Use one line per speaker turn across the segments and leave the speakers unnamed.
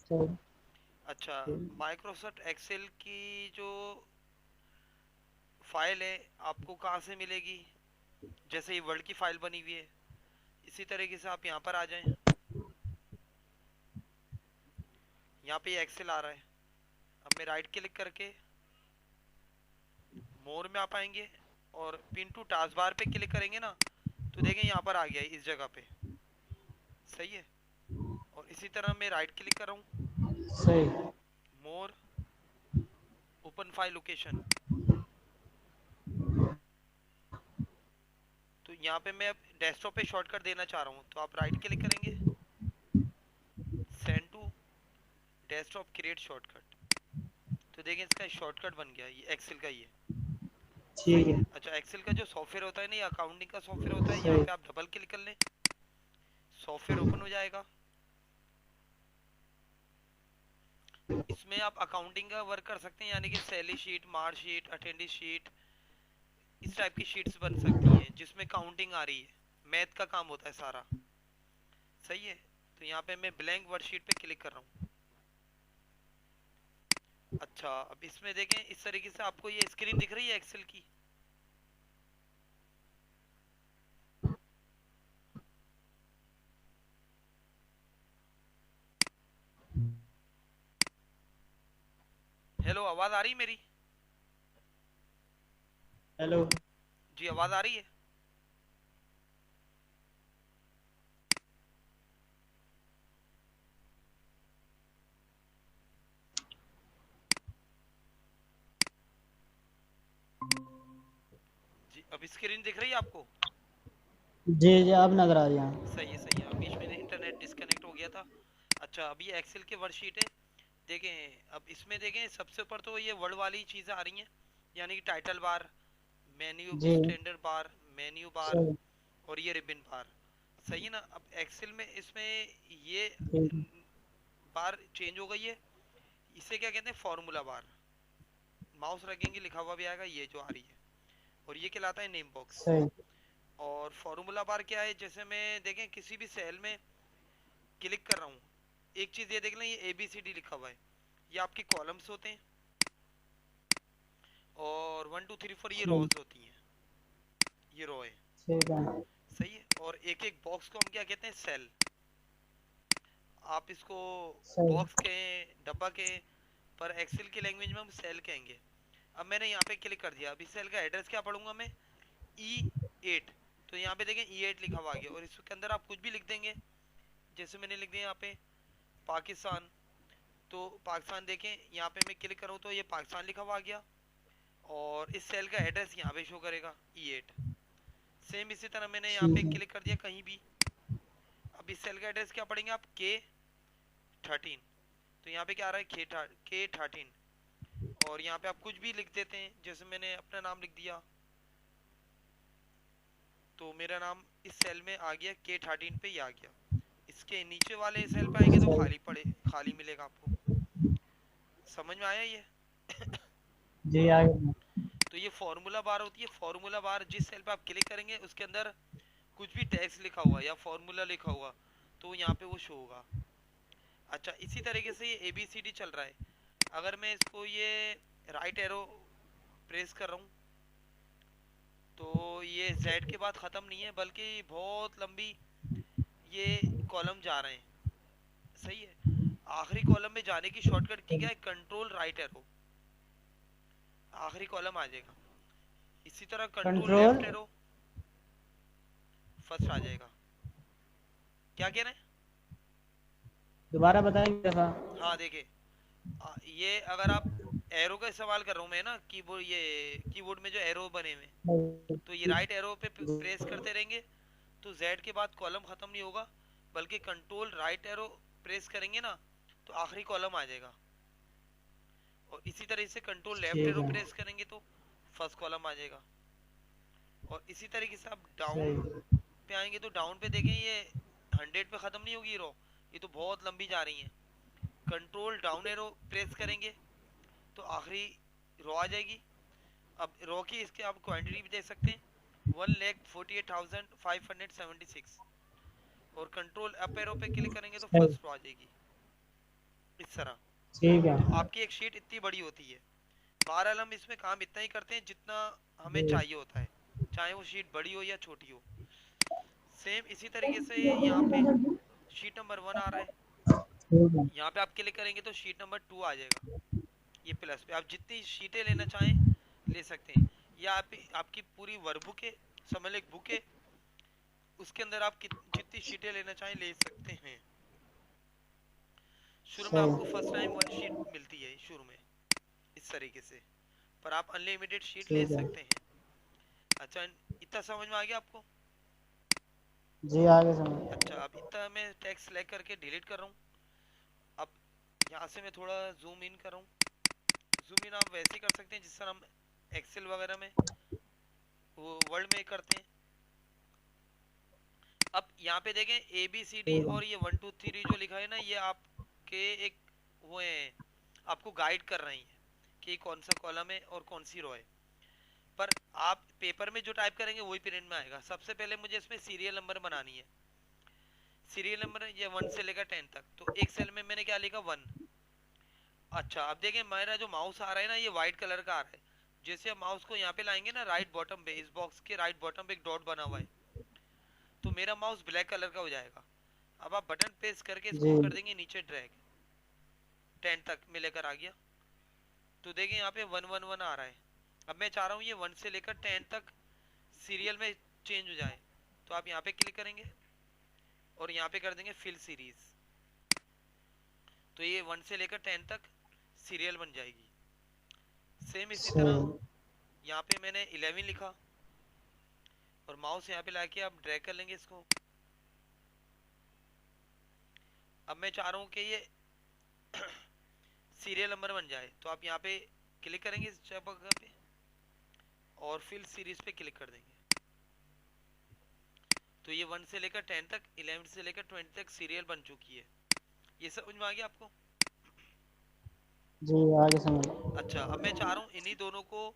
सही।
अच्छा, Microsoft Excel की जो फाइल है आपको कहाँ से मिलेगी? जैसे ये वर्ड की फाइल बनी हुई है, इसी तरीके से आप यहाँ पर आ जाएं। यहाँ पे ये एक्सेल आ रहा है। अब मैं राइट क्लिक करके मोर में आ पाएंगे और पिन टू टास्क बार पे क्लिक करेंगे ना, तो देखें यहाँ पर आ गया है इस जगह पे। सही है। और इसी तरह मैं राइट क्लिक कर रहा हूँ,
सही।
मोर, ओपन फाइल लोकेशन। तो यहाँ पे मैं अब डेस्कटॉप पे शॉर्टकट देना चाह रहा हूँ, तो आप राइट क्लिक करेंगे, send to desktop create shortcut. तो देखें इसका शॉर्टकट बन गया, ये एक्सेल का ही है।
ठीक
सही है।
है।
अच्छा, एक्सेल का जो सॉफ्टवेयर होता है ना, ये अकाउंटिंग का सॉफ्टवेयर होता है, यहाँ
सही।
पे आप डबल क्लिक कर लें, सॉफ्टवेयर ओपन हो जाएगा। इसमें आप अकाउंटिंग का वर्क कर सकते हैं, यानी कि सैलरी शीट, मार्च शीट, अटेंडेंस शीट, इस टाइप की शीट्स बन सकती हैं जिसमें काउंटिंग आ रही है। मैथ का काम होता है सारा। सही है। तो यहाँ पे मैं ब्लैंक वर्कशीट पे क्लिक कर रहा हूँ। अच्छा, अब इसमें देखें इस तरीके से आपको ये स्क्रीन दिख रही है एक्सेल की। हेलो, आवाज आ रही है मेरी?
हेलो।
जी, आवाज आ रही है? जी, अब स्क्रीन दिख रही है आपको?
जी जी, अब नजर आ रही है।
सही है, सही है। अब बीच में इंटरनेट डिस्कनेक्ट हो गया था। अच्छा, अभी एक्सेल के वर्कशीट है। देखें, अब इसमें देखें सबसे ऊपर तो ये वर्ड वाली चीजें आ रही हैं, यानी कि टाइटल बार, मेन्यू
जी।
स्टैंडर्ड बार, मेन्यू बार,
सही।
और ये रिबन बार। सही है ना? अब एक्सेल में इसमें ये
ठीक है।
बार चेंज हो गई है। इसे क्या कहते हैं? Formula bar. माउस रखेंगे लिखा हुआ भी आएगा, ये जो आ रही है। और ये कहलाता है नेम बॉक्स।
सही।
और फॉर्मूला बार क्या है? जैसे मैं देखें किसी भी सेल में क्लिक कर रहा हूँ, एक चीज ये देख लें, ये ABCD लिखा हुआ है, ये आपकी कॉलम्स होते हैं, और 1 2 3 4 ये
सही।
रोज होती हैं। ये रो है।
ठीक है।
सही है। और एक एक बॉक्स को हम क्या कहते हैं? सेल। आप इसको
सही।
बॉक्स कहें, डब्बा कहें, पर एक्सेल की लैंग्वेज में हम सेल कहेंगे। अब मैंने यहाँ पे क्लिक कर दिया, अब इस सेल का एड्रेस क्या पढ़ूंगा मैं? E8। तो यहाँ पे देखें E8 लिखा हुआ आ गया, और इसके अंदर आप कुछ भी लिख देंगे। जैसे मैंने लिख दिया यहाँ पे पाकिस्तान। तो पाकिस्तान देखें, यहाँ पे मैं क्लिक करूँ तो ये पाकिस्तान लिखा हुआ आ गया, और इस सेल का एड्रेस यहाँ पे शो करेगा E8। सेम इसी तरह मैंने यहाँ पे
ठीक है।
क्लिक कर दिया कहीं भी। अब इस सेल का एड्रेस क्या पढ़ेंगे आप? K13। तो यहाँ पे क्या आ रहा है? K13। और यहाँ पे आप कुछ भी लिख देते हैं, जैसे मैंने अपना नाम लिख दिया, तो मेरा नाम इस सेल में आ गया, K13 पे ही आ गया। इसके नीचे वाले सेल पे आएंगे तो
सही।
खाली पड़े, खाली मिलेगा आपको। समझ में आया ये?
जी, आगे।
तो ये फॉर्मूला बार होती है। फॉर्मूला बार जिस सेल पे आप क्लिक करेंगे उसके अंदर कुछ भी टेक्स्ट लिखा हुआ या फॉर्मूला लिखा हुआ, तो यहाँ पे वो शो होगा। अच्छा, इसी तरीके से ये ABCD चल रहा है। अगर मैं इसको ये राइट एरो प्रेस कर रहा हूँ, तो ये Z के बाद ख़त्म नहीं है, बल्कि बहुत लंबी ये कॉलम जा रहे हैं। सही है। आखिरी कॉलम में जाने की शॉर्टकट की क्या है? कंट्रोल राइट एरो, आखिरी कॉलम आ जाएगा। इसी तरह control
control.
Left arrow, first आ जाएगा। क्या कह रहे हैं?
दोबारा बताएंगे जरा।
हाँ, देखिए, ये अगर आप एरो का इस्तेमाल कर रहा हूँ मैं ना, कीबोर्ड, ये कीबोर्ड में जो एरो बने हुए हैं, तो ये राइट एरो पे प्रेस करते रहेंगे, तो Z के बाद कॉलम खत्म नहीं होगा, बल्कि कंट्रोल राइट एरो प्रेस करेंगे ना, तो आखिरी कॉलम आ जाएगा। और इसी तरह से कंट्रोल लेफ्ट
ठीक
एरो
है।
प्रेस करेंगे तो फर्स्ट कॉलम आ जाएगा। और इसी तरीके से आप डाउन
सही।
पे आएंगे तो डाउन पे देखें, ये 100 पे खत्म नहीं होगी रो, ये तो बहुत लंबी जा रही है। कंट्रोल डाउन एरो प्रेस करेंगे तो आखिरी रो आ जाएगी। अब रो की इसके आप क्वांटिटी भी देख सकते हैं, 1,48,576। और कंट्रोल अप एरो पे क्लिक करेंगे तो
सही।
फर्स्ट रो आ जाएगी। इस तरह।
ठीक है।
तो आपकी एक शीट इतनी बड़ी होती है। बहरहाल हम इसमें काम इतना ही करते हैं जितना हमें
जी।
चाहिए होता है, चाहे वो शीट बड़ी हो या छोटी हो। सेम इसी तरीके से यहाँ पे शीट नंबर 1 आ रहा है,
ठीक है।
यहाँ पे आप क्लिक करेंगे तो शीट नंबर 2 आ जाएगा। ये प्लस पे आप जितनी शीटें लेना चाहें ले सकते हैं, या आप आपकी पूरी वर्कबुक है, समझ लो एक बुक है, उसके अंदर आप जितनी शीटें लेना चाहें ले सकते हैं। शुरू में आपको फर्स्ट
सही।
टाइम 1 शीट मिलती है शुरू में इस तरीके से, पर आप अनलिमिटेड शीट ले
ठीक है।
सकते हैं। अच्छा, इतना समझ में आ गया आपको?
जी आगे समझ।
अच्छा, अब इतना मैं टेक्स्ट सेलेक्ट करके डिलीट कर रहा हूँ। अब यहाँ से मैं थोड़ा जूम इन कर रहा हूँ। जूम इन आप वैसे ही कर सकते हैं जिस तरह हम एक्सेल वगैरह में वो वर्ड में करते हैं। अब यहाँ पे देखें ए बी सी डी
ठीक है।
और ये 1 2 3 जो लिखा है ना, ये आपके एक वो है, आपको गाइड कर रही है कि कौन सा कॉलम है और कौन सी रो है। पर आप पेपर में जो टाइप करेंगे वही प्रिंट में आएगा। सबसे पहले मुझे इसमें सीरियल नंबर बनानी है। सीरियल नंबर ये 1 से लेकर 10 तक, तो एक सेल में मैंने क्या लिखा 1। अच्छा, अब देखें मेरा जो माउस आ रहा है ना ये व्हाइट कलर का आ रहा है। जैसे हम माउस को यहाँ पे लाएंगे ना राइट बॉटम पे, इस बॉक्स के राइट बॉटम पे एक डॉट बना हुआ है, तो मेरा माउस ब्लैक कलर का हो जाएगा। अब आप बटन प्रेस करके
जी।
इसको कर देंगे नीचे ड्रैग, 10 तक में लेकर आ गया। तो देखिए यहाँ पे 1 1 1 आ रहा है। अब मैं चाह रहा हूँ ये 1 से लेकर 10 तक सीरियल में चेंज हो जाए, तो आप यहाँ पे क्लिक करेंगे और यहाँ पे कर देंगे फिल सीरीज, तो ये 1 से लेकर 10 तक सीरियल बन जाएगी। सेम इसी तरह
सही।
यहाँ पे मैंने 11 लिखा और माउस यहाँ पे लाके आप ड्रैग कर लेंगे इसको। अब मैं चाह रहा हूँ कि ये सीरियल नंबर बन जाए, तो आप यहाँ पे क्लिक करेंगे इस जगह पे और फिल सीरीज पे क्लिक कर देंगे। तो ये 1 से लेकर 10 तक, 11 से लेकर 20 तक सीरियल बन चुकी है। ये समझ में आ गया आपको?
जी आगे समझ।
अच्छा, अब मैं चाह रहा हूँ इन्हीं दोनों को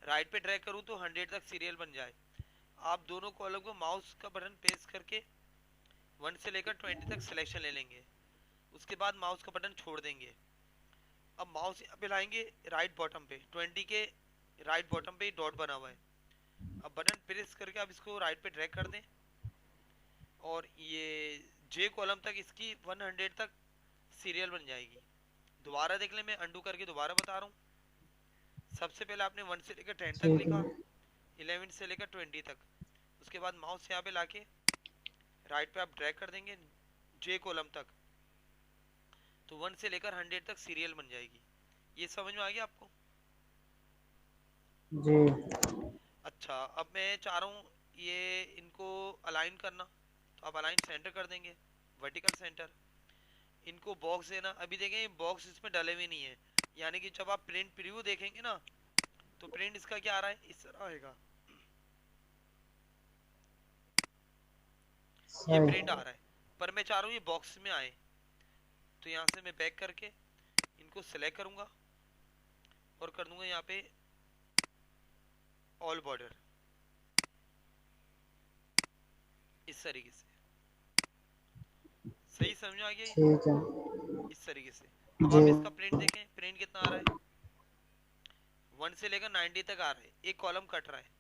राइट पे ड्रैग करूँ तो 100 तक सीरियल बन जाए। आप दोनों कॉलम को माउस का बटन प्रेस करके 1 से लेकर 20 तक सिलेक्शन ले लेंगे, उसके बाद माउस का बटन छोड़ देंगे। अब माउस यहाँ पे लाएंगे राइट बॉटम पे, 20 के राइट बॉटम पे डॉट बना हुआ है। अब बटन प्रेस करके आप इसको राइट पे ड्रैग कर दें और ये जे कॉलम तक इसकी 100 तक सीरियल बन जाएगी। दोबारा देख लें, मैं अंडू करके दोबारा बता रहा हूँ। सबसे पहले आपने 1 से लेकर 10 तक
ठीक
लिखा,
है।
11 से लेकर 20 तक, उसके बाद माउस यहाँ पे लाके राइट पे आप ड्रैग कर देंगे जे कॉलम तक, तो 1 से लेकर 100 तक सीरियल बन जाएगी। ये समझ में आ गया आपको?
जी।
अच्छा, अब मैं चाह रहा हूँ ये इनको अलाइन करना, तो आप अलाइन सेंटर कर देंगे, वर्टिकल सेंटर। इनको बॉक्स देना, अभी देखें बॉक्स इसमें डले हुए नहीं है, यानी कि जब आप प्रिंट प्रीव्यू देखेंगे ना तो प्रिंट इसका क्या आ रहा है, इस तरह आएगा। ये
सही।
प्रिंट आ रहा है, पर मैं चाह रहा हूँ ये बॉक्स में आए। तो यहाँ से मैं बैक करके इनको सिलेक्ट करूंगा और कर दूंगा यहाँ पे ऑल बॉर्डर, इस तरीके से। सही समझ में आ गया ये?
ठीक है।
इस तरीके से। अब
जी।
आप इसका प्रिंट देखें, प्रिंट कितना आ रहा है, 1 से लेकर 90 तक आ रहा है, एक कॉलम कट रहा है।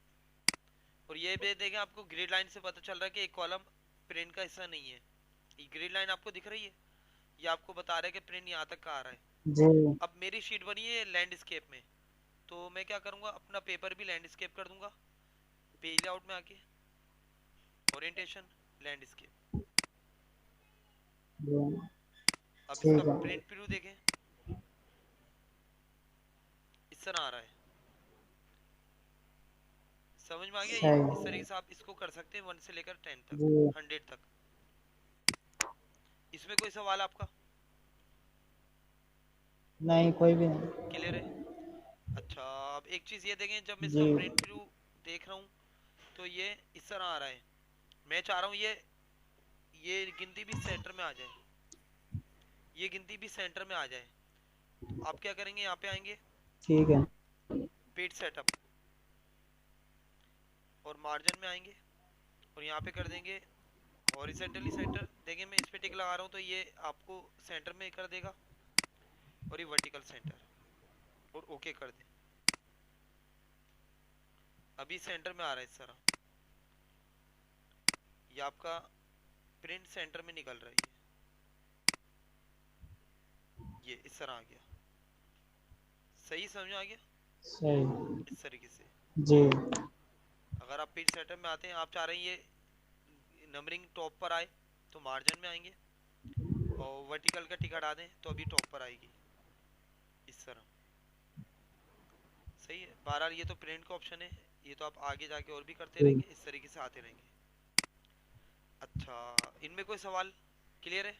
और ये भी देखें, आपको ग्रिड लाइन से पता चल रहा है कि एक कॉलम प्रिंट का हिस्सा नहीं है। ये ग्रिड लाइन आपको दिख रही है, ये आपको बता रहा है कि प्रिंट यहाँ तक का आ रहा है।
जी।
अब मेरी शीट बनी है लैंडस्केप में, तो मैं क्या करूँगा, अपना पेपर भी लैंडस्केप कर दूंगा। पेज आउट में आके ओरिएंटेशन लैंडस्केप।
जी।
अब इसका
ठीक है।
प्रिंट प्रीव्यू देखें, इस तरह आ रहा है। समझ में आ गया? ये इस
सही।
तरीके से आप इसको कर सकते हैं 1 से लेकर 10 तक,
जी।
100 तक। इसमें कोई सवाल आपका?
नहीं कोई भी नहीं।
क्लियर है? अच्छा, अब एक चीज़ ये देखें, जब मैं इसका
जी।
प्रिंट प्रीव्यू देख रहा हूँ तो ये इस तरह आ रहा है। मैं चाह रहा हूँ ये गिनती भी सेंटर में आ जाए, ये गिनती भी सेंटर में आ जाए। तो आप क्या करेंगे, यहाँ पे आएंगे
ठीक है।
पेज सेटअप और मार्जिन में आएंगे और यहाँ पे कर देंगे हॉरिजेंटली सेंटर। देखिए मैं इस पे टिक लगा रहा हूँ तो ये आपको सेंटर में कर देगा। और ये वर्टिकल सेंटर, और ओके कर दें। अभी सेंटर में आ रहा है इस तरह, ये आपका प्रिंट सेंटर में निकल रही है, ये इस तरह आ गया। सही समझ में आ गया?
सही।
इस तरीके से।
जी।
अगर आप प्रिंट सेंटर में आते हैं, आप चाह रहे हैं ये नंबरिंग टॉप पर आए तो मार्जिन में आएंगे, और वर्टिकल का टिक हटा दें तो अभी टॉप पर आएगी, इस तरह। सही है। बहरहाल ये तो प्रिंट का ऑप्शन है, ये तो आप आगे जाके और भी करते
जी।
रहेंगे, इस तरीके से आते रहेंगे। अच्छा, इनमें कोई सवाल? क्लियर है?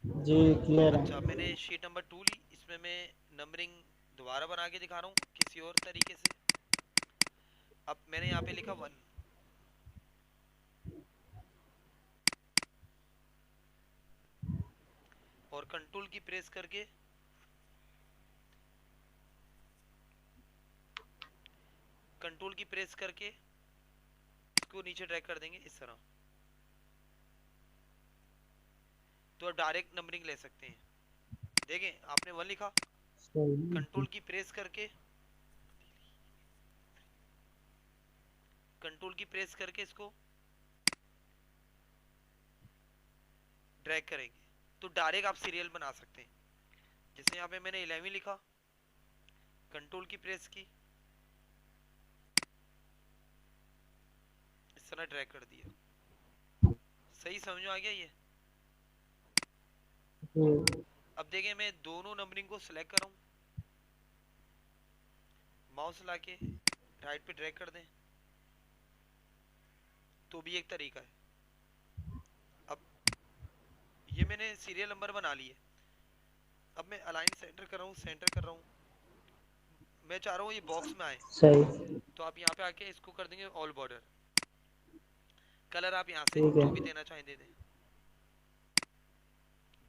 जी क्लियर
अच्छा,
है।
मैंने शीट नंबर 2 ली, इसमें मैं नंबरिंग दोबारा बना के दिखा रहा हूँ किसी और तरीके से। अब मैंने यहाँ पे लिखा 1, और कंट्रोल की प्रेस करके इसको नीचे ड्रैग कर देंगे इस तरह, तो आप डायरेक्ट नंबरिंग ले सकते हैं। देखें, आपने 1 लिखा,
सही।
कंट्रोल की प्रेस करके इसको ड्रैग करेंगे तो डायरेक्ट आप सीरियल बना सकते हैं। जैसे यहाँ पे मैंने 11 लिखा, कंट्रोल की प्रेस की, इस तरह ड्रैग कर दिया। सही समझ में आ गया ये?
जी।
अब देखें, मैं दोनों नंबरिंग को सिलेक्ट कर रहा हूँ, माउस लाके राइट पे ड्रैग कर दें तो भी एक तरीका है। अब ये मैंने सीरियल नंबर बना लिए, अब मैं अलाइन सेंटर कर रहा हूँ, मैं चाह रहा हूँ ये बॉक्स में आए,
सही।
तो आप यहाँ पे आके इसको कर देंगे ऑल बॉर्डर। कलर आप यहाँ से
ठीक है।
जो भी देना चाहें दे दें,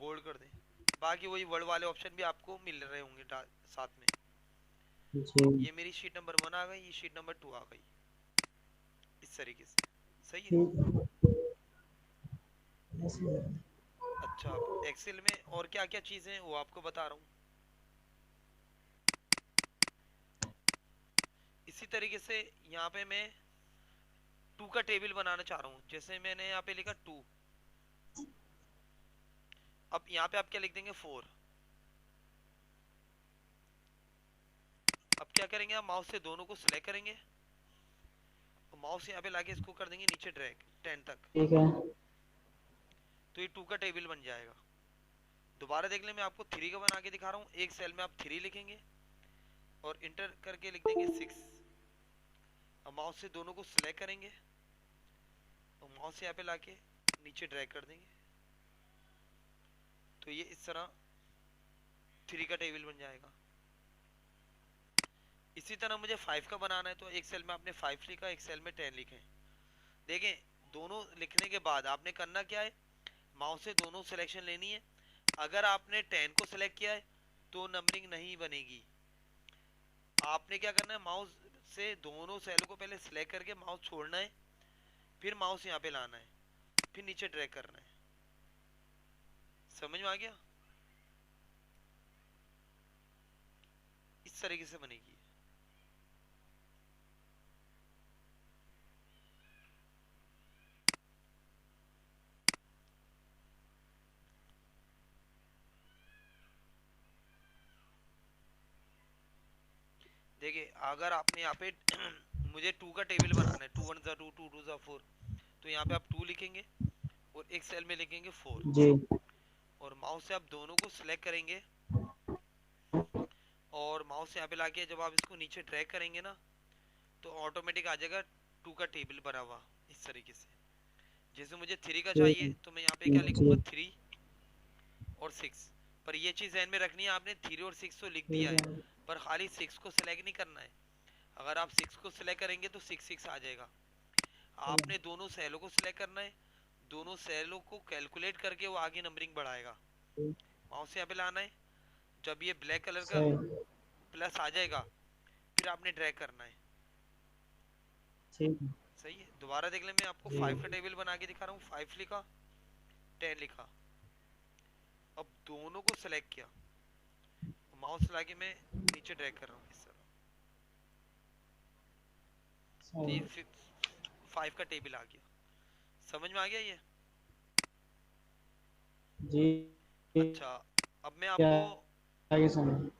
बोल्ड कर दें। बाकी वही वर्ड वाले ऑप्शन भी आपको मिल रहे होंगे साथ में।
जी।
ये मेरी शीट नंबर 1 आ गई, ये शीट नंबर 2 आ गई, इस तरीके से। सही है।
ठीक है।
अच्छा, अब एक्सेल में और क्या क्या चीजें हैं वो आपको बता रहा हूँ। इसी तरीके से यहाँ पे मैं 2 का टेबल बनाना चाह रहा हूँ, जैसे मैंने यहाँ पे लिखा 2, अब यहाँ पे आप क्या लिख देंगे 4। अब क्या करेंगे, आप माउस से दोनों को सिलेक्ट करेंगे, और माउस यहाँ पे लाके इसको कर देंगे नीचे ड्रैग 10 तक,
ठीक है।
तो ये 2 का टेबल बन जाएगा। दोबारा देख ले, मैं आपको 3 का बना के दिखा रहा हूँ। एक सेल में आप 3 लिखेंगे और इंटर करके लिख देंगे 6। अब माउस से दोनों को सिलेक्ट करेंगे और माउस यहाँ पे लाके नीचे ड्रैग कर देंगे, तो ये इस तरह 3 का टेबल बन जाएगा। इसी तरह मुझे 5 का बनाना है, तो एक सेल में आपने 5 लिखा, एक सेल में 10 लिखे। देखें, दोनों लिखने के बाद आपने करना क्या है, माउस से दोनों सिलेक्शन लेनी है। अगर आपने 10 को सिलेक्ट किया है तो नंबरिंग नहीं बनेगी। आपने क्या करना है, माउस से दोनों सेल को पहले सिलेक्ट करके माउस छोड़ना है, फिर माउस यहाँ पे लाना है, फिर नीचे ड्रैग करना है। समझ में आ गया? इस तरीके से बनेगी। देखिए, अगर आपने यहाँ पे मुझे 2 का टेबल बनाना है, 2 1 2 2 2 4, तो यहाँ पे आप 2 लिखेंगे और एक सेल में लिखेंगे 4,
जी।
और माउस से आप दोनों को सिलेक्ट करेंगे, और माउस यहाँ पे लाके जब आप इसको नीचे ड्रैग करेंगे ना, तो ऑटोमेटिक आ जाएगा 2 का टेबल बना हुआ, इस तरीके से। जैसे मुझे 3 का
ठीक
चाहिए
है।
तो मैं यहाँ पे क्या लिखूंगा,
जी।
3 और 6। पर ये चीज ध्यान में रखनी है, आपने 3 और 6 तो लिख दिया
ठीक
है,
है।
पर खाली 6 को सिलेक्ट नहीं करना है। अगर आप 6 को सिलेक्ट करेंगे तो 6 6 आ जाएगा। आपने दोनों सेलों को सिलेक्ट करना है, दोनों सेलों को कैलकुलेट करके वो आगे नंबरिंग बढ़ाएगा। माउस यहाँ पे लाना है, जब ये ब्लैक कलर का
सही।
प्लस आ जाएगा, फिर आपने ड्रैग करना है।
ठीक है।
सही है। दोबारा देख ले, मैं आपको
जी।
5 का टेबल बना के दिखा रहा हूँ। 5 लिखा, 10 लिखा, अब दोनों को सेलेक्ट किया, माउस लाके मैं नीचे ड्रैग कर रहा हूँ इस तरह, तो
सही।
ये 5 का टेबल आ गया। समझ में आ गया ये?
जी।
अच्छा, अब मैं
क्या
आपको
है ये समझ।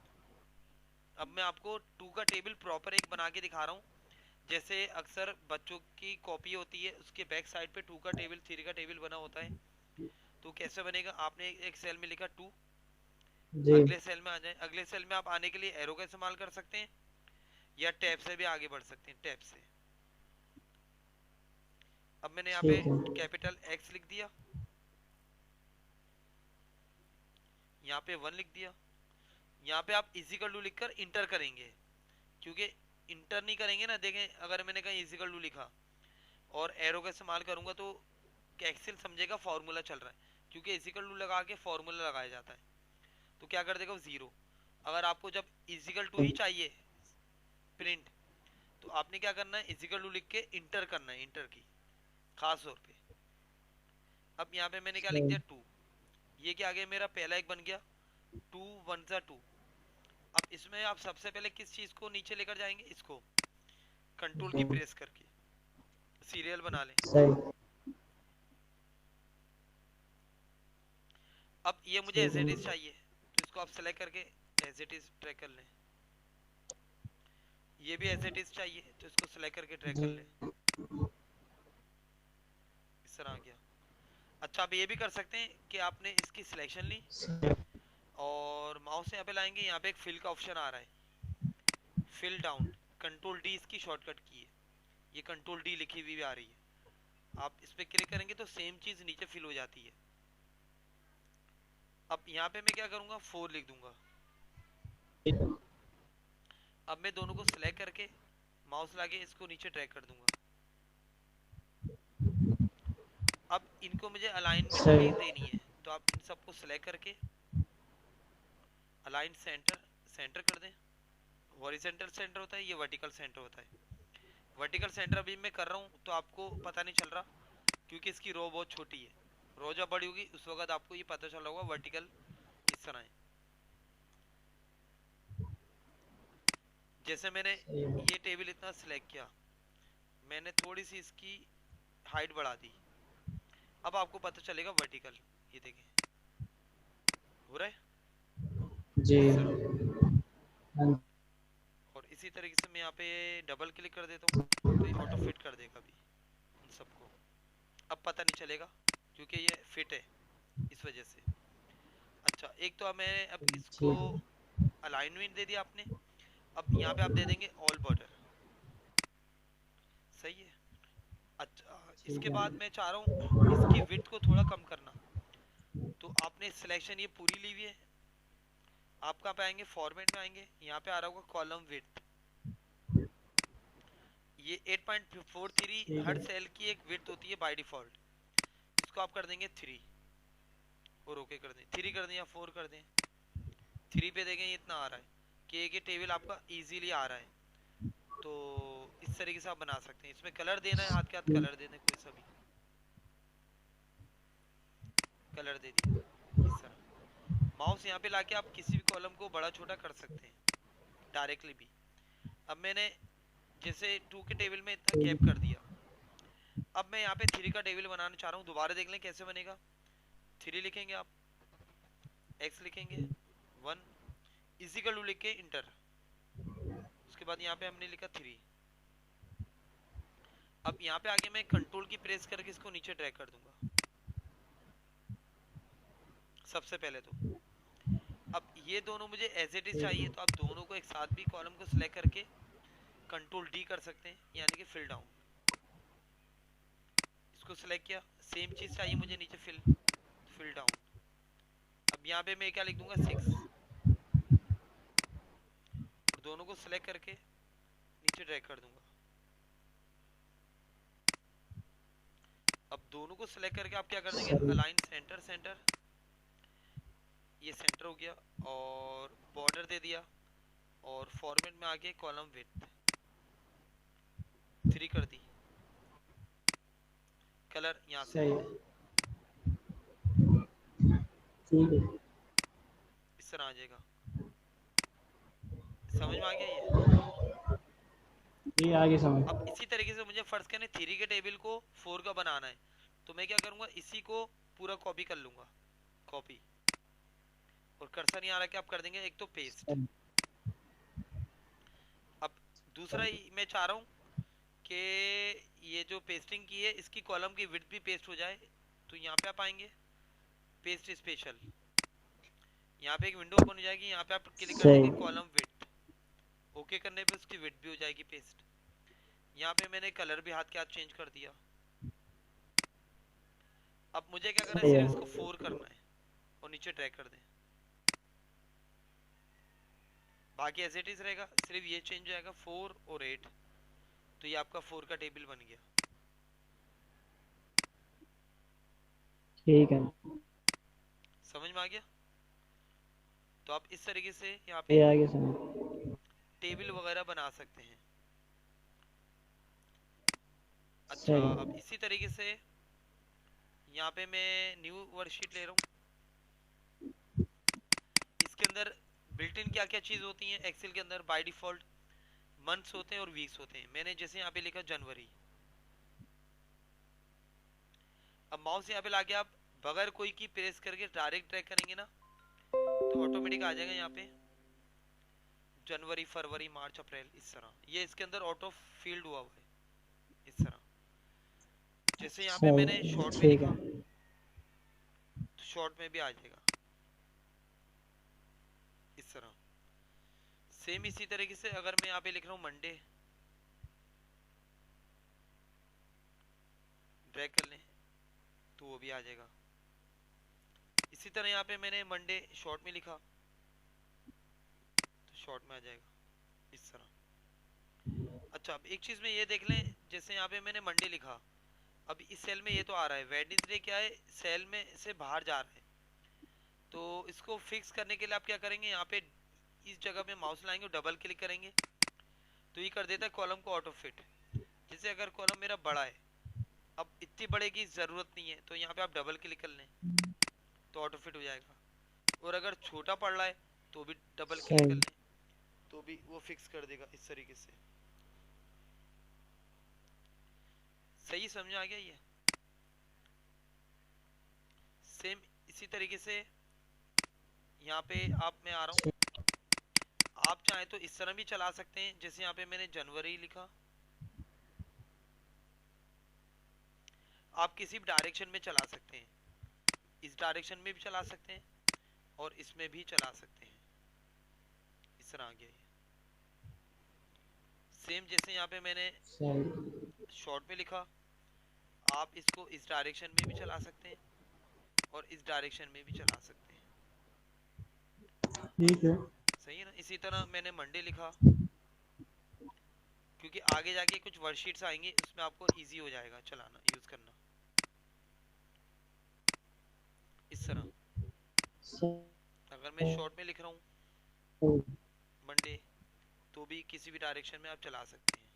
अब मैं आपको 2 का टेबल प्रॉपर एक बना के दिखा रहा हूँ। जैसे अक्सर बच्चों की कॉपी होती है, उसके बैक साइड पे 2 का टेबल 3 का टेबल बना होता है। तो कैसे बनेगा, आपने एक सेल में लिखा 2,
जी।
अगले सेल में आ जाए, अगले सेल में आप आने के लिए एरो का इस्तेमाल कर सकते हैं या टैब से भी आगे बढ़ सकते हैं, टैब से। अब मैंने यहाँ पे
ठीक है।
कैपिटल एक्स लिख दिया, यहाँ पे 1 लिख दिया। यहाँ पे आप इजिकल टू लिखकर इंटर करेंगे, क्योंकि इंटर नहीं करेंगे ना, देखें अगर मैंने कहीं इजिकल टू लिखा और एरो का इस्तेमाल करूंगा तो एक्सेल समझेगा फॉर्मूला चल रहा है, क्योंकि इजिकल टू लगा के फॉर्मूला लगाया जाता है। तो क्या कर देगा वो 0। अगर आपको जब इजिकल टू ही चाहिए प्रिंट, तो आपने क्या करना है, इजिकल टू लिख के इंटर करना है, इंटर की खास तौर पे। अब यहाँ पे मैंने क्या लिख
सही।
दिया 2, ये क्या आ गया मेरा पहला एक बन गया, 2 1 जा 2। अब इसमें आप सबसे पहले किस चीज को नीचे लेकर जाएंगे, इसको कंट्रोल की
जी।
प्रेस करके सीरियल बना लें।
सही।
अब ये मुझे
ठीक
एज
है।
इट इज चाहिए, तो इसको आप सेलेक्ट करके एज इट इज ट्रैक कर लें। ये भी एज इट इज चाहिए, तो इसको सेलेक्ट करके ट्रैक
जी।
कर लें। इस तरह आ गया। अच्छा, आप ये भी कर सकते हैं कि आपने इसकी सिलेक्शन ली
सही।
और माउस यहाँ पे लाएंगे, यहाँ पे एक फिल का ऑप्शन आ रहा है, फिल डाउन, कंट्रोल डी इसकी शॉर्टकट की है, ये कंट्रोल डी लिखी हुई भी आ रही है। आप इस पे क्लिक करेंगे तो सेम चीज नीचे फिल हो जाती है। अब यहाँ पे मैं क्या करूंगा, 4 लिख दूंगा। अब मैं दोनों को सिलेक्ट करके माउस लाके इसको नीचे ड्रैग कर दूंगा। अब इनको मुझे अलाइनमेंट भी
सही।
देनी है, तो आप इन सबको सिलेक्ट करके अलाइन सेंटर, सेंटर कर दें। हॉरिजॉन्टल सेंटर होता है, ये वर्टिकल सेंटर होता है। वर्टिकल सेंटर अभी मैं कर रहा हूँ तो आपको पता नहीं चल रहा, क्योंकि इसकी रो बहुत छोटी है। रो जब बड़ी होगी उस वक्त आपको ये पता चल होगा वर्टिकल किस तरह है। जैसे मैंने
सही है।
ये टेबल इतना सिलेक्ट किया, मैंने थोड़ी सी इसकी हाइट बढ़ा दी, अब आपको पता चलेगा वर्टिकल, ये देखें हो रहा है
जी।
इस तरह।
हाँ।
और इसी तरीके से मैं यहाँ पे डबल क्लिक कर देता हूँ, तो ये ऑटो फिट कर देगा अभी उन सबको। अब पता नहीं चलेगा क्योंकि ये फिट है इस वजह से। अच्छा, एक तो अब मैंने अब इसको
ठीक है।
अलाइनमेंट दे दिया आपने। अब यहाँ पे आप दे देंगे ऑल बॉर्डर, सही है। अच्छा,
ठीक
इसके
है।
बाद मैं चाह रहा हूँ इसकी विड्थ को थोड़ा कम करना, तो आपने सिलेक्शन ये पूरी ली हुई है। आप कहाँ पे आएंगे, फॉर्मेट में आएंगे, यहाँ पे आ रहा होगा कॉलम विड्थ। ये 8.43
ठीक
हर
है।
सेल की एक विड्थ होती है बाय डिफॉल्ट। इसको आप कर देंगे 3 और ओके कर दें, 3 कर दें या 4 कर दें। 3 पे देखें ये इतना आ रहा है कि एक टेबल आपका इजीली आ रहा है। तो इस तरीके से आप बना सकते हैं। इसमें कलर देना है, हाथ के हाथ कलर देना है, कोई सा भी कलर दे दिया इस तरह। माउस यहाँ पे लाके आप किसी भी कॉलम को बड़ा छोटा कर सकते हैं डायरेक्टली भी। अब मैंने जैसे 2 के टेबल में इतना गैप कर दिया, अब मैं यहाँ पे 3 का टेबल बनाना चाह रहा हूँ। दोबारा देख लें कैसे बनेगा। 3 लिखेंगे आप, एक्स लिखेंगे, 1 इजिकल टू लिख के इंटर, उसके बाद यहाँ पे हमने लिखा 3। अब यहाँ पे आगे मैं कंट्रोल की प्रेस करके इसको नीचे ड्रैग कर दूंगा सबसे पहले तो। अब ये दोनों मुझे एज इट इज
ठीक
चाहिए,
है।
तो आप दोनों को एक साथ भी कॉलम को सिलेक्ट करके कंट्रोल डी कर सकते हैं, यानी कि फिल डाउन। इसको सिलेक्ट किया, सेम चीज चाहिए मुझे नीचे, फिल फिल डाउन। अब यहाँ पे मैं क्या लिख दूंगा 6, और दोनों को सिलेक्ट करके नीचे ड्रैग कर दूंगा। अब दोनों को सिलेक्ट करके आप क्या कर देंगे,
सही।
अलाइन सेंटर सेंटर, ये सेंटर हो गया, और बॉर्डर दे दिया, और फॉर्मेट में आके कॉलम विड्थ 3 कर दी। कलर यहाँ से
सही
दे
है।
दें।
ठीक है।
तरह आ जाएगा। समझ में आ गया ये?
ये आगे समझ।
अब इसी तरीके से मुझे फर्स्ट कहने थ्री के टेबल को फोर का बनाना है, तो मैं क्या करूंगा, इसी को पूरा कॉपी कर लूंगा, कॉपी, और कर्सर नहीं आ रहा, क्या आप कर देंगे एक तो पेस्ट। अब दूसरा मैं चाह रहा हूँ कि ये जो पेस्टिंग की है इसकी कॉलम की विड्थ भी पेस्ट हो जाए, तो यहाँ पे आप आएंगे पेस्ट स्पेशल, यहाँ पे एक विंडो ओपन हो जाएगी, यहाँ पे आप क्लिक कर
सही।
देंगे कॉलम विड्थ, ओके करने पे उसकी विड्थ भी हो जाएगी पेस्ट। यहाँ पे मैंने कलर भी हाथ के हाथ चेंज कर दिया। अब मुझे क्या करना है,
सही है।
सिर्फ इसको 4 करना है और नीचे ड्रैग कर दें, बाकी एज इट इज रहेगा, सिर्फ ये चेंज हो जाएगा 4 और 8, तो ये आपका 4 का टेबल बन गया।
ठीक है।
समझ में आ गया? तो आप इस तरीके से यहाँ पे
ये आगे समझ।
टेबल वगैरह बना सकते हैं। अच्छा,
सही।
अब इसी तरीके से यहाँ पे मैं न्यू वर्कशीट ले रहा हूँ, इसके अंदर बिल्ट इन क्या क्या चीज होती है एक्सेल के अंदर, बाय डिफॉल्ट मंथ्स होते हैं और वीक्स होते हैं। मैंने जैसे यहाँ पे लिखा जनवरी, अब माउस यहाँ पे लाके आप बगैर कोई की प्रेस करके डायरेक्ट ड्रैग करेंगे ना, तो ऑटोमेटिक आ जाएगा यहाँ पे जनवरी, फरवरी, मार्च, अप्रैल, इस तरह। ये इसके अंदर ऑटो फील्ड हुआ हुआ है इस तरह। जैसे यहाँ पे मैंने
सही।
शॉर्ट में
ठीक
लिखा,
है।
तो शॉर्ट में भी आ जाएगा इस तरह। सेम इसी तरीके से अगर मैं यहाँ पे लिख रहा हूँ मंडे, ड्रैग कर लें तो वो भी आ जाएगा। इसी तरह यहाँ पे मैंने मंडे शॉर्ट में लिखा, तो शॉर्ट में आ जाएगा इस तरह। अच्छा, अब एक चीज में ये देख लें, जैसे यहाँ पे मैंने मंडे लिखा, अब इस सेल में ये तो आ रहा है, वेडनेसडे क्या है, सेल में से बाहर जा रहा है, तो इसको फिक्स करने के लिए आप क्या करेंगे, यहाँ पे इस जगह पे माउस लाएंगे और डबल क्लिक करेंगे, तो ये कर देता है कॉलम को ऑटो फिट। जैसे अगर कॉलम मेरा बड़ा है, अब इतनी बड़े की जरूरत नहीं है, तो यहाँ पे आप डबल क्लिक कर लें तो ऑटो फिट हो जाएगा, और अगर छोटा पड़ रहा है तो भी डबल क्लिक कर
सही।
लें तो भी वो फिक्स कर देगा इस तरीके से। सही समझ आ गया ये? सेम इसी तरीके से यहाँ पे आप, मैं आ रहा हूँ, आप चाहे तो इस तरह भी चला सकते हैं, जैसे यहाँ पे मैंने जनवरी लिखा, आप किसी भी डायरेक्शन में चला सकते हैं, इस डायरेक्शन में भी चला सकते हैं और इसमें भी चला सकते हैं, इस तरह आ गया ये। सेम जैसे यहाँ पे मैंने
सही।
शॉर्ट में लिखा, आप इसको इस डायरेक्शन में भी चला सकते हैं और इस डायरेक्शन में भी चला सकते हैं।
ठीक है।
सही है ना? इसी तरह मैंने मंडे लिखा, क्योंकि आगे जाके कुछ वर्कशीट्स आएंगी, उसमें आपको इजी हो जाएगा चलाना, यूज करना इस तरह। अगर मैं शॉर्ट में लिख रहा हूँ मंडे, तो भी किसी भी डायरेक्शन में आप चला सकते हैं।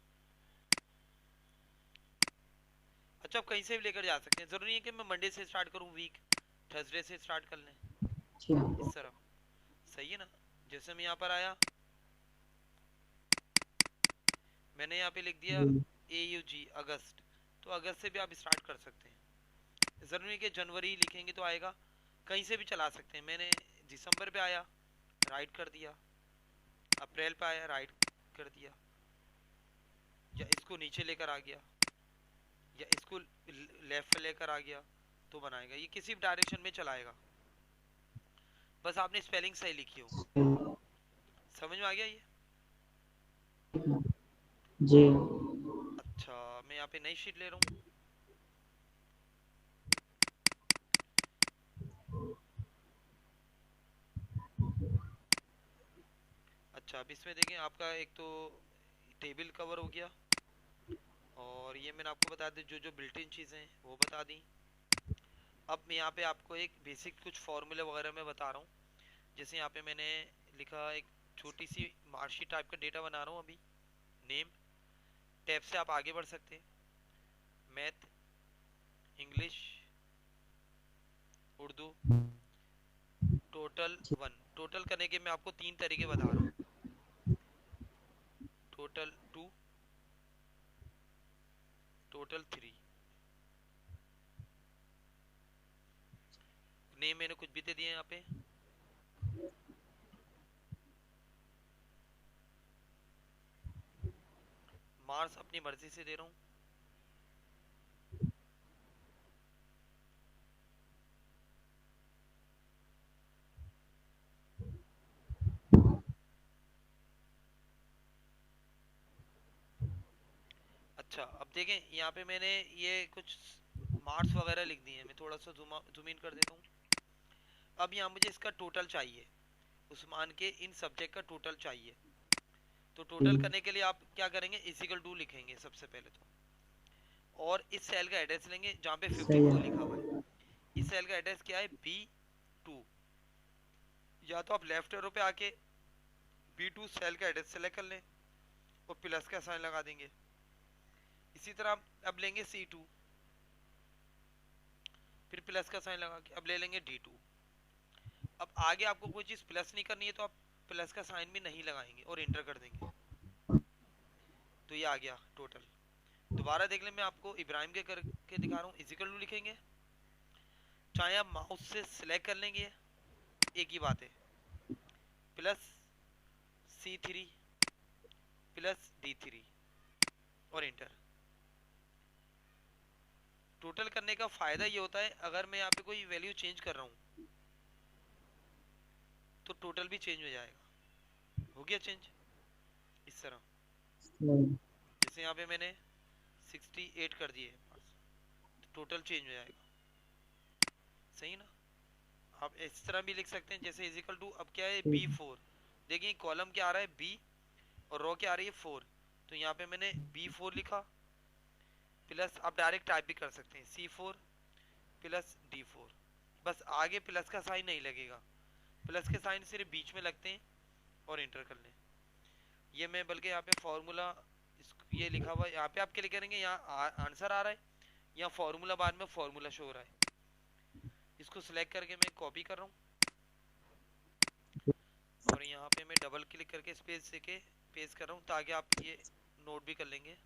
अच्छा, आप कहीं से भी लेकर जा सकते हैं, जरूरी है कि मैं मंडे से स्टार्ट करूँ, वीक थर्सडे से स्टार्ट कर लें इस तरह। सही है ना? जैसे मैं यहाँ पर आया, मैंने यहाँ पे लिख दिया AUG अगस्त, तो अगस्त से भी आप स्टार्ट कर सकते हैं, जरूरी है कि जनवरी लिखेंगे तो आएगा, कहीं से भी चला सकते हैं। मैंने दिसंबर पे आया, राइट कर दिया, अप्रैल पे आया, राइट कर दिया, या इसको नीचे लेकर आ गया, या इसको लेफ्ट लेकर आ गया, तो बनाएगा ये, किसी भी डायरेक्शन में चलाएगा, बस आपने स्पेलिंग सही लिखी हो। समझ में आ गया ये?
जी।
अच्छा, मैं यहाँ पे नई शीट ले रहा हूँ। अच्छा, अब इसमें देखें, आपका एक तो टेबल कवर हो गया, और ये मैंने आपको बता दी जो जो बिल्ट इन चीज़ें हैं वो बता दी। अब मैं यहाँ पे आपको एक बेसिक कुछ फॉर्मूले वगैरह मैं बता रहा हूँ। जैसे यहाँ पे मैंने लिखा, एक छोटी सी मार्कशीट टाइप का डेटा बना रहा हूँ अभी, नेम टैब से आप आगे बढ़ सकते हैं, मैथ, इंग्लिश, उर्दू, टोटल
ठीक।
1। टोटल करने के मैं आपको 3 तरीके बता रहा हूँ। Total 2, total 3। नेम मैंने कुछ भी दे दिए यहाँ पे। मार्क्स अपनी मर्जी से दे रहा हूँ। अच्छा अब देखें यहाँ पे मैंने ये कुछ मार्क्स वगैरह लिख दिए हैं। मैं थोड़ा सा जूम इन कर देता हूँ। अब यहाँ मुझे इसका टोटल चाहिए, उस्मान के इन सब्जेक्ट का टोटल चाहिए। तो टोटल करने के लिए आप क्या करेंगे, इक्वल टू लिखेंगे सबसे पहले तो, और इस सेल का एड्रेस लेंगे जहाँ पे
सही
54 लिखा
है।
हुआ है। इस सेल का एड्रेस क्या है, B2। या तो आप लेफ्ट एरो पे आके B2 सेल का एड्रेस सेलेक्ट कर लें और प्लस का साइन लगा देंगे। इसी तरह अब लेंगे C2, फिर प्लस का साइन लगा के अब ले लेंगे D2। अब आगे आपको कोई चीज प्लस नहीं करनी है तो आप प्लस का साइन भी नहीं लगाएंगे और इंटर कर देंगे। तो ये आ गया टोटल। दोबारा देख लें, मैं आपको इब्राहिम के करके दिखा रहा हूँ। इक्वल टू लिखेंगे, चाहे आप माउस से सिलेक्ट कर लेंगे, एक ही बात है, प्लस C3 प्लस D3 और इंटर। टोटल करने का फायदा ये होता है, अगर मैं यहाँ पे कोई वैल्यू चेंज कर रहा हूँ तो टोटल भी चेंज हो जाएगा। हो गया चेंज इस तरह। जैसे यहाँ पे मैंने 68 कर दिए तो टोटल चेंज हो जाएगा। सही ना। आप इस तरह भी लिख सकते हैं, जैसे इजिकल टू, अब क्या है B4। देखिए कॉलम क्या आ रहा है B और रो क्या आ रही है 4। तो यहाँ पे मैंने B4 लिखा, प्लस आप डायरेक्ट टाइप भी कर सकते हैं C4 प्लस D4। बस आगे प्लस का साइन नहीं लगेगा, प्लस के साइन सिर्फ बीच में लगते हैं और इंटर कर लें। ये मैं बल्कि यहाँ पे फॉर्मूला ये लिखा हुआ है, यहाँ पे आप क्या करेंगे, यहाँ आंसर आ रहा है, यहाँ फॉर्मूला बाद में फॉर्मूला शो हो रहा है। इसको सिलेक्ट करके मैं कॉपी कर रहा हूँ और यहाँ पे मैं डबल क्लिक करके स्पेस देके पेस्ट कर रहा हूँ ताकि आप ये नोट भी कर लेंगे।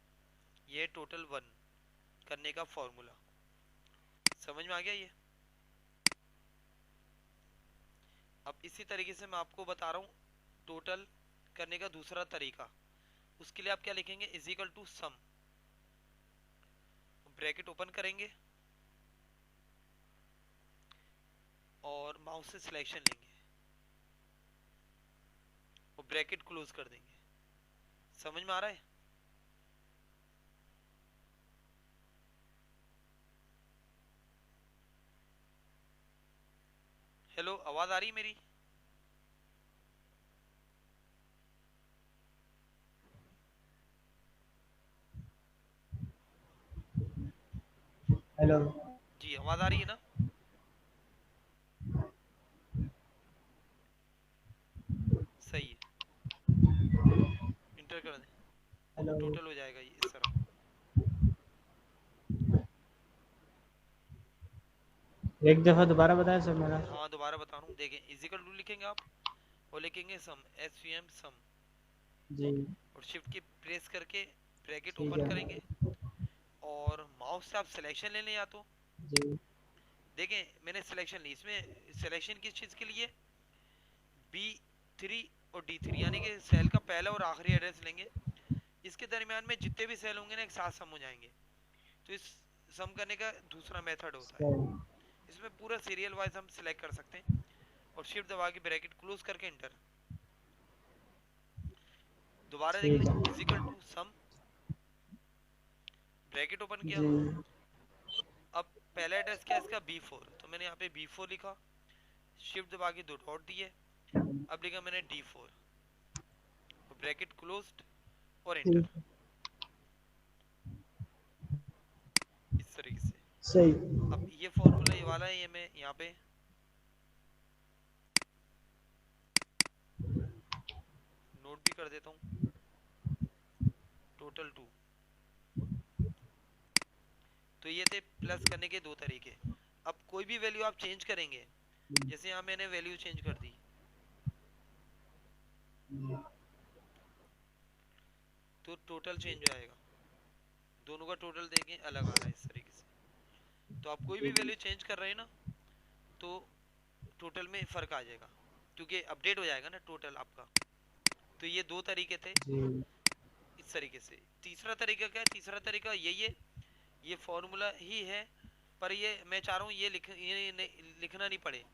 ये टोटल 1 करने का फॉर्मूला समझ में आ गया ये। अब इसी तरीके से मैं आपको बता रहा हूँ टोटल करने का दूसरा तरीका। उसके लिए आप क्या लिखेंगे, is equal to sum, bracket open करेंगे और माउस से सिलेक्शन लेंगे और ब्रैकेट क्लोज कर देंगे। समझ में आ रहा है। हेलो, आवाज आ रही है मेरी।
हेलो।
जी आवाज आ रही है ना। सही है, इंटर कर दें,
हेलो।
टोटल हो जाएगा ये इस तरह।
एक दफा दोबारा बताया सर मेरा।
हाँ दोबारा बता रहा हूँ, देखें इजिकल टू लिखेंगे आप और लिखेंगे सम, SVM सम,
जी।
और शिफ्ट की प्रेस करके ब्रैकेट
ठीक
ओपन
है।
करेंगे और माउस से आप सिलेक्शन ले लें। या तो
जी।
देखें मैंने सिलेक्शन ली, इसमें सिलेक्शन किस चीज़ के लिए, B3 और D3, यानी कि सेल का पहला और आखिरी एड्रेस लेंगे। इसके दरमियान में जितने भी सेल होंगे ना एक साथ सम हो जाएंगे। तो इस सम करने का दूसरा मेथड होता है।
सही।
इसमें पूरा सीरियल वाइज हम सिलेक्ट कर सकते हैं और शिफ्ट दबा के ब्रैकेट क्लोज करके इंटर। दोबारा देख
ठीक
लें,
है।
Is equal to sum, bracket open किया।
जी।
अब पहला एड्रेस क्या है इसका, B4, तो मैंने यहाँ पे B4 लिखा, शिफ्ट दबा के 2 डॉट दिए, अब लिखा मैंने D4, ब्रैकेट क्लोज्ड और
ठीक
इंटर।
है।
इस तरीके से।
सही।
अब ये फॉर्मूला ये वाला है, ये मैं यहाँ पे नोट भी कर देता हूँ। टोटल 2। तो ये थे प्लस करने के दो तरीके। अब कोई भी वैल्यू आप चेंज करेंगे जैसे यहाँ मैंने वैल्यू चेंज कर दी तो टोटल चेंज हो जाएगा, दोनों का टोटल देखें अलग आ रहा है इस तरीके से। तो आप कोई भी वैल्यू चेंज कर रहे हैं ना तो टोटल में फर्क आ जाएगा, क्योंकि अपडेट हो जाएगा ना टोटल आपका। तो ये दो तरीके थे
जी
इस तरीके से। तीसरा तरीका क्या है, तीसरा तरीका यही है, ये फॉर्मूला ही है, पर ये मैं चाह रहा हूँ ये लिखना नहीं पड़े।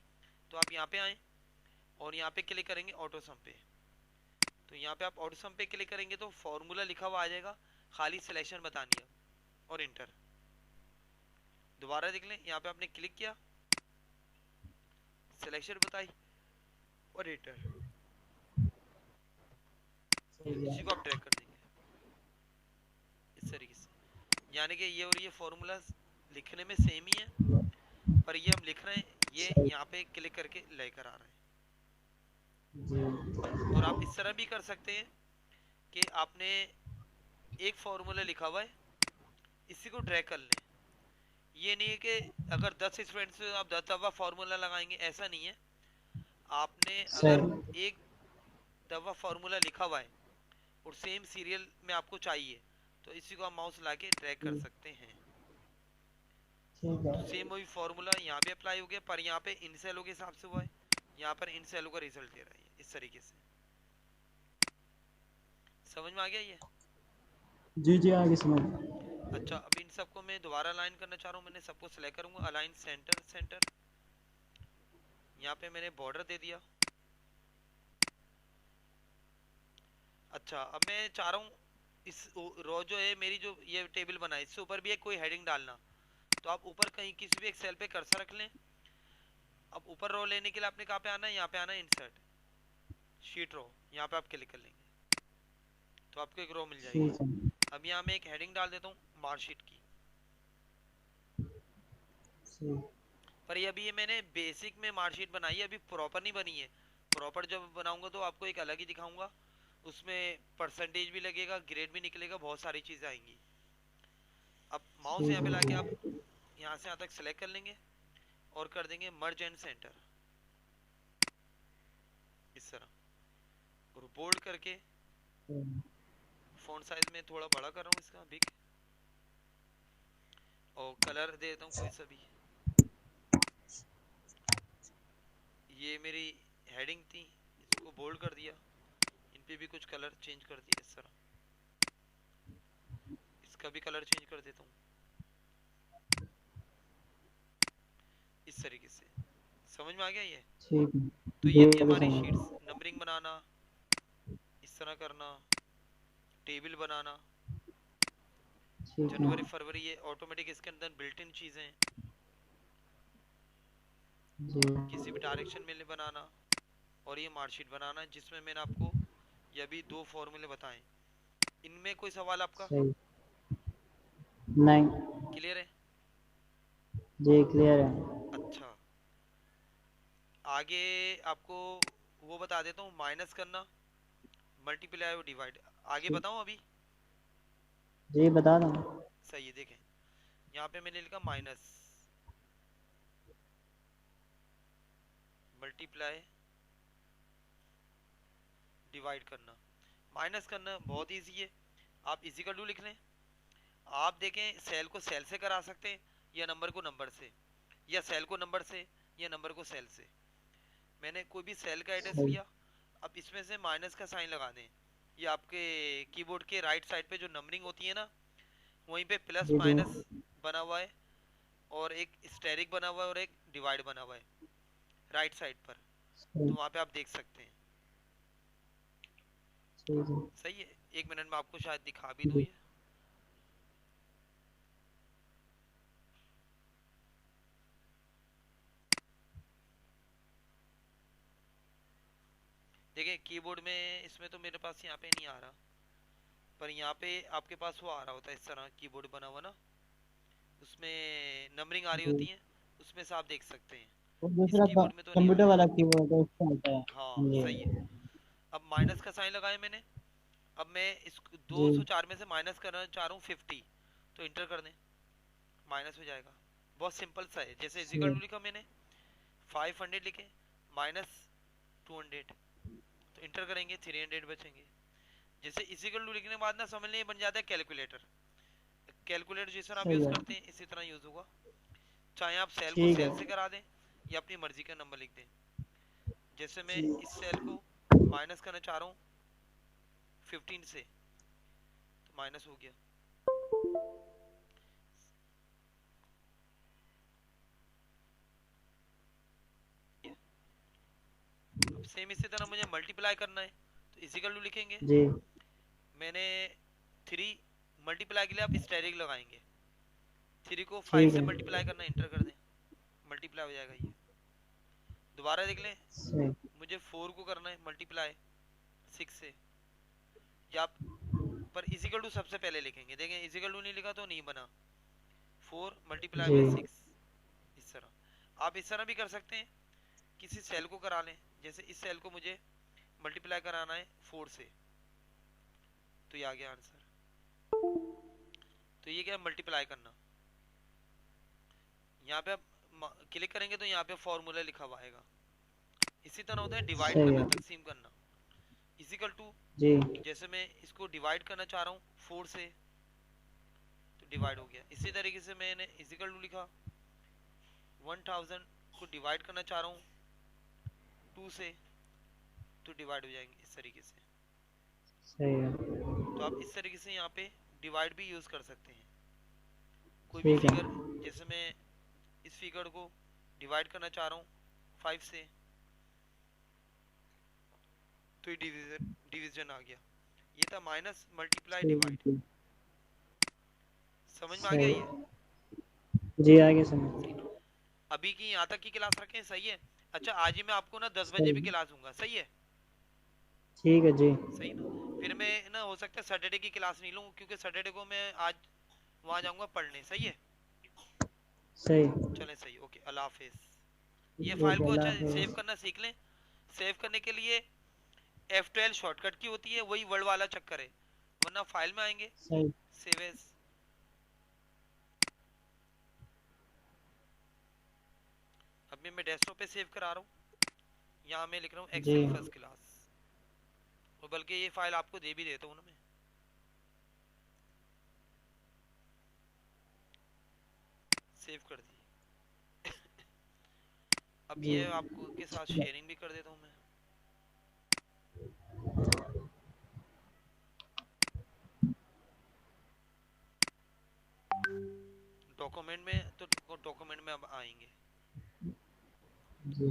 तो आप यहाँ पे आए और यहाँ पे क्लिक करेंगे ऑटो सम पे। तो यहाँ पे आप ऑटो सम पे क्लिक करेंगे तो फॉर्मूला लिखा हुआ आ जाएगा, खाली सिलेक्शन बतानी है और इंटर। दोबारा देख लें, यहाँ पे आपने क्लिक किया, सिलेक्शन बताई और इंटर।
सही
इसी को
है।
आप ट्रैक कर देंगे इस तरीके से। यानी कि ये और ये फॉर्मूला लिखने में सेम ही है, पर ये हम लिख रहे हैं, ये
सही।
यहाँ पे क्लिक करके लेकर आ रहे हैं।
जी
और आप इस तरह भी कर सकते हैं कि आपने एक फॉर्मूला लिखा हुआ है, इसी को ड्रैग कर लें। ये नहीं है कि अगर 10 स्टूडेंट्स से आप 10 दफा फॉर्मूला लगाएंगे, ऐसा नहीं है। आपने अगर
सही।
एक दफा फॉर्मूला लिखा हुआ है और सेम सीरियल में आपको चाहिए, तो इसी को आप माउस लाके ड्रैग कर
जी,
सकते हैं।
ठीक
तो
है।
सेम वही फॉर्मूला यहाँ पे अप्लाई हो गया, पर यहाँ पे इन सेलों के हिसाब से हुआ है, यहाँ पर इन सेलों का रिजल्ट दे रहा है इस तरीके से। समझ में आ गया ये?
जी जी, आगे समझ।
अच्छा, अब इन सबको मैं दोबारा अलाइन करना चाह रहा हूँ। मैंने सबको सेलेक्ट करूंगा, अलाइन सेंटर सेंटर। यहाँ पे मैंने बॉर्डर दे दिया। अच्छा, अब मैं चाह रहा हूँ इस रो जो है मेरी, जो ये टेबल बना है, इससे ऊपर भी एक कोई हेडिंग डालना। तो आप ऊपर कहीं किसी भी एक सेल पे कर्सर रख लें। अब ऊपर रो लेने के लिए आपने कहाँ पे आना है, यहाँ पे आना है इंसर्ट शीट रो, यहाँ पे आप क्लिक कर लेंगे तो आपको एक रो मिल जाएगी।
ठीक है।
अब यहाँ मैं एक हेडिंग डाल देता हूँ मार्कशीट की।
सही।
पर ये अभी ये मैंने बेसिक में मार्कशीट बनाई है, अभी प्रॉपर नहीं बनी है। प्रॉपर जब बनाऊंगा तो आपको एक अलग ही दिखाऊंगा, उसमें परसेंटेज भी लगेगा, ग्रेड भी निकलेगा, बहुत सारी चीजें आएंगी। अब माउस यहाँ पे लाके आप
ठीक
यहाँ से यहाँ तक सेलेक्ट कर लेंगे और कर देंगे मर्ज एंड सेंटर इस तरह, और बोल्ड करके
है।
फॉन्ट साइज में थोड़ा बड़ा कर रहा हूँ इसका बिग, और कलर दे देता हूँ कोई सा भी। ये मेरी हेडिंग थी, इसको बोल्ड कर दिया, इन पे भी कुछ कलर चेंज कर दिया इस तरह, इसका भी कलर चेंज कर देता हूँ इस तरीके से। समझ में आ गया ये?
ठीक है।
तो
जी,
ये थी
आगे
हमारी
समझ।
शीट्स, नंबरिंग बनाना, इस तरह करना, टेबल बनाना।
ठीक है।
जनवरी फरवरी ये ऑटोमेटिक इसके अंदर बिल्ट इन चीजें हैं,
जी।
किसी भी डायरेक्शन में बनाना। और ये मार्कशीट बनाना है जिसमें मैंने आपको ये अभी दो फॉर्मूले बताए। इनमें कोई सवाल आपका?
सही। नहीं।
क्लियर है?
जी क्लियर है।
अच्छा, आगे आपको वो बता देता हूँ, माइनस करना, मल्टीप्लाई और डिवाइड। आगे
ठीक।
बताऊँ अभी?
जी बता दो।
सही है, देखें यहाँ पे मैंने लिखा माइनस, मल्टीप्लाई, डिवाइड करना। माइनस करना बहुत इजी है, आप इजिकल टू लिख लें। आप देखें सेल को सेल से करा सकते हैं, या नंबर को नंबर से, या सेल को नंबर से, या नंबर को सेल से। मैंने कोई भी सेल का एड्रेस
सही।
लिया, अब इसमें से माइनस का साइन लगा दें। ये आपके कीबोर्ड के राइट साइड पे जो नंबरिंग होती है ना, वहीं पे प्लस
जी जी।
माइनस बना हुआ है, और एक स्टेरिक बना हुआ है, और एक डिवाइड बना हुआ है राइट साइड पर। तो
सही।
वहाँ पे आप देख सकते हैं।
ठीक है।
सही है, एक मिनट में आपको शायद दिखा भी दूँ
जी।
ये। देखिए कीबोर्ड में इसमें तो मेरे पास यहाँ पे नहीं आ रहा, पर यहाँ पे आपके पास वो आ रहा होता है इस तरह, कीबोर्ड बना हुआ ना, उसमें नंबरिंग आ रही होती
जी।
है, उसमें से आप देख सकते हैं।
वो
इस
दूसरा
कीबोर्ड में तो नहीं आ
कंप्यूटर
रहा।
वाला कीबोर्ड है, उसका होता है।
हाँ
जी।
सही है। अब माइनस का साइन लगाया मैंने, अब मैं इस
जी।
204 में से माइनस करना चाह रहा हूँ 50, तो इंटर कर दें, माइनस हो जाएगा। बहुत सिंपल सा है, जैसे इजिकल
सही।
टू लिखा मैंने, 500 लिखे माइनस 200, तो इंटर करेंगे 300 बचेंगे। जैसे इक्वल टू लिखने के बाद ना समझ लें बन जाता है कैलकुलेटर। कैलकुलेटर जिस तरह आप
सही
यूज
है।
करते हैं इसी तरह यूज होगा। चाहे आप सेल को
ठीक
सेल
है।
से करा दें या अपनी मर्जी का नंबर लिख दें। जैसे मैं
जी।
इस सेल को माइनस करना चाह रहा हूँ 15 से, तो माइनस हो गया। ये अब सेम इसी तरह मुझे मल्टीप्लाई करना है, तो इजिकल टू लिखेंगे।
जी।
मैंने 3 मल्टीप्लाई के लिए आप स्टेरिक लगाएंगे, 3 को 5
ठीक
से
है।
मल्टीप्लाई करना, इंटर कर दें, मल्टीप्लाई हो जाएगा ये। दोबारा देख लें,
सही।
मुझे 4 को करना है मल्टीप्लाई 6 से, या पर इजिकल टू सबसे पहले लिखेंगे। देखें इजिकल टू नहीं लिखा तो नहीं बना, 4 मल्टीप्लाई
जी।
बाई 6। इस तरह आप इस तरह भी कर सकते हैं, किसी सेल को करा लें। जैसे इस सेल को मुझे मल्टीप्लाई कराना है 4 से, तो ये आ गया आंसर। तो ये क्या मल्टीप्लाई करना। यहाँ पे आप क्लिक करेंगे तो यहाँ पे फॉर्मूला लिखा हुआ आएगा। इसी तरह होता है डिवाइड
सही
करना,
है।
तकसीम करना। इजिकल टू,
जी।
जैसे मैं इसको डिवाइड करना चाह रहा हूँ 4 से, तो डिवाइड हो गया। इसी तरीके से मैंने इजिकल टू लिखा 1000 को डिवाइड करना चाह रहा हूँ 2 से, तो डिवाइड हो जाएंगे इस तरीके से।
सही है।
तो आप इस तरीके से यहाँ पे डिवाइड भी यूज कर सकते हैं। कोई भी
ठीक है।
फिगर, जैसे मैं इस फिगर को डिवाइड करना चाह रहा हूँ 5 से, तो ये डिवीजन डिवीजन आ गया। ये था माइनस मल्टीप्लाई
ठीक है
डिवाइड।
जी।
समझ में आ गया
सही।
ये?
जी आगे समझ।
सही। अभी की यहाँ तक की क्लास रखें, सही है। अच्छा आज ही मैं आपको ना 10 बजे
सही।
भी क्लास दूंगा, सही है?
ठीक है जी।
सही ना। फिर मैं ना हो सकता है सैटरडे की क्लास नहीं लूँ, क्योंकि सैटरडे को मैं आज वहाँ जाऊँगा पढ़ने, सही है?
सही।
चलें सही, ओके, अल्लाह हाफिज। ये फाइल
ओके
को
अल्लाह
अच्छा सेव
हाफिज़।
करना सीख लें। सेव करने के लिए F12 शॉर्टकट की होती है, वही वर्ड वाला चक्कर है, वरना फाइल में आएंगे
सही।
Save as. अभी मैं डेस्कटॉप पे सेव करा रहा हूँ, यहाँ मैं लिख रहा हूँ
जी।
एक्सेल फर्स्ट क्लास, और बल्कि ये फाइल आपको दे भी देता हूँ ना मैं। सेव कर दी। अब
जी।
ये आपको के साथ शेयरिंग भी कर देता हूँ मैं। डॉक्यूमेंट में, तो डॉक्यूमेंट में अब आएंगे।
जी।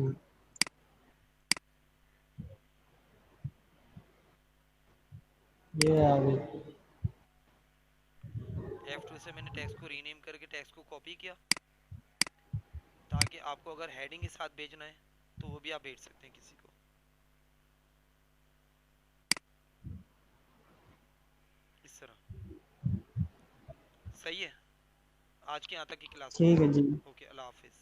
ये आ गई।
F2 से मैंने टेक्स्ट को रीनेम करके टेक्स्ट को कॉपी किया, ताकि आपको अगर हेडिंग के साथ भेजना है तो वो भी आप भेज सकते हैं किसी को, इस तरह। सही है। आज के यहाँ तक की क्लास होगी।
ठीक है जी।
ओके, अल्लाह हाफिज।